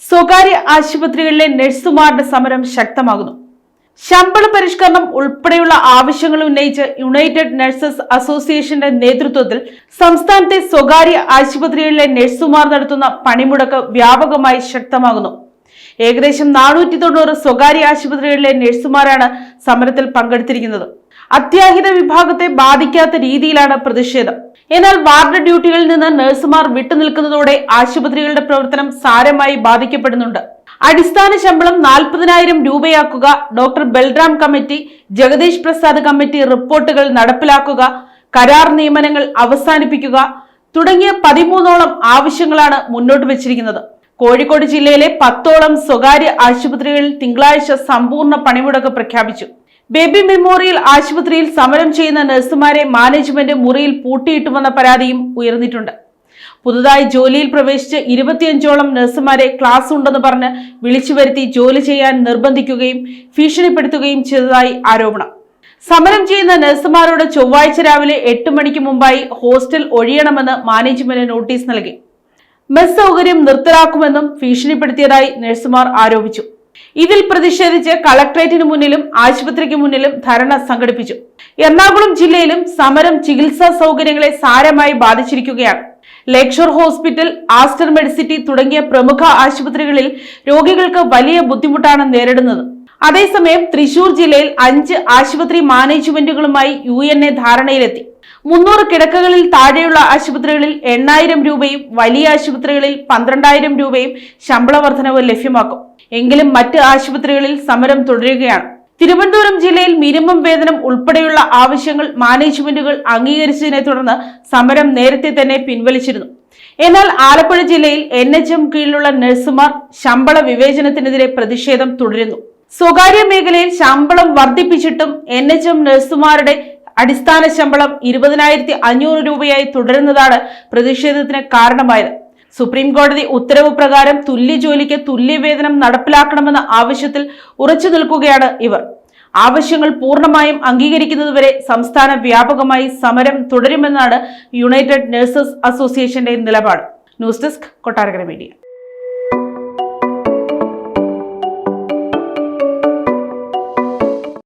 സ്വകാര്യ ആശുപത്രികളിലെ നഴ്സുമാരുടെ സമരം ശക്തമാകുന്നു. ശമ്പള പരിഷ്കരണം ഉൾപ്പെടെയുള്ള ആവശ്യങ്ങൾ ഉന്നയിച്ച് യുണൈറ്റഡ് നഴ്സസ് അസോസിയേഷന്റെ നേതൃത്വത്തിൽ സംസ്ഥാനത്തെ സ്വകാര്യ ആശുപത്രികളിലെ നഴ്സുമാർ നടത്തുന്ന പണിമുടക്ക് വ്യാപകമായി ശക്തമാകുന്നു. ഏകദേശം 490 സ്വകാര്യ ആശുപത്രികളിലെ നഴ്സുമാരാണ് സമരത്തിൽ പങ്കെടുത്തിരിക്കുന്നത്. അത്യാഹിത വിഭാഗത്തെ ബാധിക്കാത്ത രീതിയിലാണ് പ്രതിഷേധം. എന്നാൽ വാർഡ് ഡ്യൂട്ടികളിൽ നിന്ന് നഴ്സുമാർ വിട്ടുനിൽക്കുന്നതോടെ ആശുപത്രികളുടെ പ്രവർത്തനം സാരമായി ബാധിക്കപ്പെടുന്നുണ്ട്. അടിസ്ഥാന ശമ്പളം 40,000 രൂപയാക്കുക, doctor Balram committee, Jagadish Prasad committee റിപ്പോർട്ടുകൾ നടപ്പിലാക്കുക, കരാർ നിയമനങ്ങൾ അവസാനിപ്പിക്കുക തുടങ്ങിയ 13ഓളം ആവശ്യങ്ങളാണ് മുന്നോട്ട് വെച്ചിരിക്കുന്നത്. കോഴിക്കോട് ജില്ലയിലെ 10ഓളം സ്വകാര്യ ആശുപത്രികളിൽ തിങ്കളാഴ്ച സമ്പൂർണ്ണ പണിമുടക്ക് പ്രഖ്യാപിച്ചു. ബേബി മെമ്മോറിയൽ ആശുപത്രിയിൽ സമരം ചെയ്യുന്ന നഴ്സുമാരെ മാനേജ്മെന്റ് മുറിയിൽ പൂട്ടിയിട്ടുവെന്ന പരാതിയും ഉയർന്നിട്ടുണ്ട്. പുതുതായി ജോലിയിൽ പ്രവേശിച്ച് 25ഓളം നഴ്സുമാരെ ക്ലാസ് ഉണ്ടെന്ന് പറഞ്ഞ് വിളിച്ചു വരുത്തി ജോലി ചെയ്യാൻ നിർബന്ധിക്കുകയും ഭീഷണിപ്പെടുത്തുകയും ചെയ്തതായി ആരോപണം. സമരം ചെയ്യുന്ന നഴ്സുമാരോട് ചൊവ്വാഴ്ച രാവിലെ 8 മണിക്ക് മുമ്പായി ഹോസ്റ്റൽ ഒഴിയണമെന്ന് മാനേജ്മെന്റ് നോട്ടീസ് നൽകി. മെസ് സൗകര്യം നിർത്തലാക്കുമെന്നും ഭീഷണിപ്പെടുത്തിയതായി നഴ്സുമാർ ആരോപിച്ചു. ഇതിൽ പ്രതിഷേധിച്ച് കളക്ടറേറ്റിന് മുന്നിലും ആശുപത്രിക്ക് മുന്നിലും ധർണ സംഘടിപ്പിച്ചു. എറണാകുളം ജില്ലയിലും സമരം ചികിത്സാ സൗകര്യങ്ങളെ സാരമായി ബാധിച്ചിരിക്കുകയാണ്. ലേക്ഷോർ ഹോസ്പിറ്റൽ, ആസ്റ്റർ മെഡിസിറ്റി തുടങ്ങിയ പ്രമുഖ ആശുപത്രികളിൽ രോഗികൾക്ക് വലിയ ബുദ്ധിമുട്ടാണ് നേരിടുന്നത്. അതേസമയം തൃശൂർ ജില്ലയിൽ 5 ആശുപത്രി മാനേജ്മെന്റുകളുമായി UNA ധാരണയിലെത്തി. 300 കിടക്കകളിൽ താഴെയുള്ള ആശുപത്രികളിൽ 8,000 രൂപയും വലിയ ആശുപത്രികളിൽ 12,000 രൂപയും ശമ്പള വർധനവ് ലഭ്യമാക്കും. എങ്കിലും മറ്റ് ആശുപത്രികളിൽ സമരം തുടരുകയാണ്. തിരുവനന്തപുരം ജില്ലയിൽ മിനിമം വേതനം ഉൾപ്പെടെയുള്ള ആവശ്യങ്ങൾ മാനേജ്മെന്റുകൾ അംഗീകരിച്ചതിനെ തുടർന്ന് സമരം നേരത്തെ തന്നെ പിൻവലിച്ചിരുന്നു. എന്നാൽ ആലപ്പുഴ ജില്ലയിൽ NHM കീഴിലുള്ള നഴ്സുമാർ ശമ്പള വിവേചനത്തിനെതിരെ പ്രതിഷേധം തുടരുന്നു. സ്വകാര്യ മേഖലയിൽ ശമ്പളം വർദ്ധിപ്പിച്ചിട്ടും NHM നഴ്സുമാരുടെ അടിസ്ഥാന ശമ്പളം 20,500 രൂപയായി തുടരുന്നതാണ് പ്രതിഷേധത്തിന് കാരണമായത്. സുപ്രീം കോടതി ഉത്തരവ് പ്രകാരം തുല്യ ജോലിക്ക് തുല്യവേതനം നടപ്പിലാക്കണമെന്ന ആവശ്യത്തിൽ ഉറച്ചു നിൽക്കുകയാണ് ഇവർ. ആവശ്യങ്ങൾ പൂർണ്ണമായും അംഗീകരിക്കുന്നതുവരെ സംസ്ഥാന വ്യാപകമായി സമരം തുടരുമെന്നാണ് യുണൈറ്റഡ് നഴ്സസ് അസോസിയേഷന്റെ നിലപാട്. News desk, Kottarakkara media.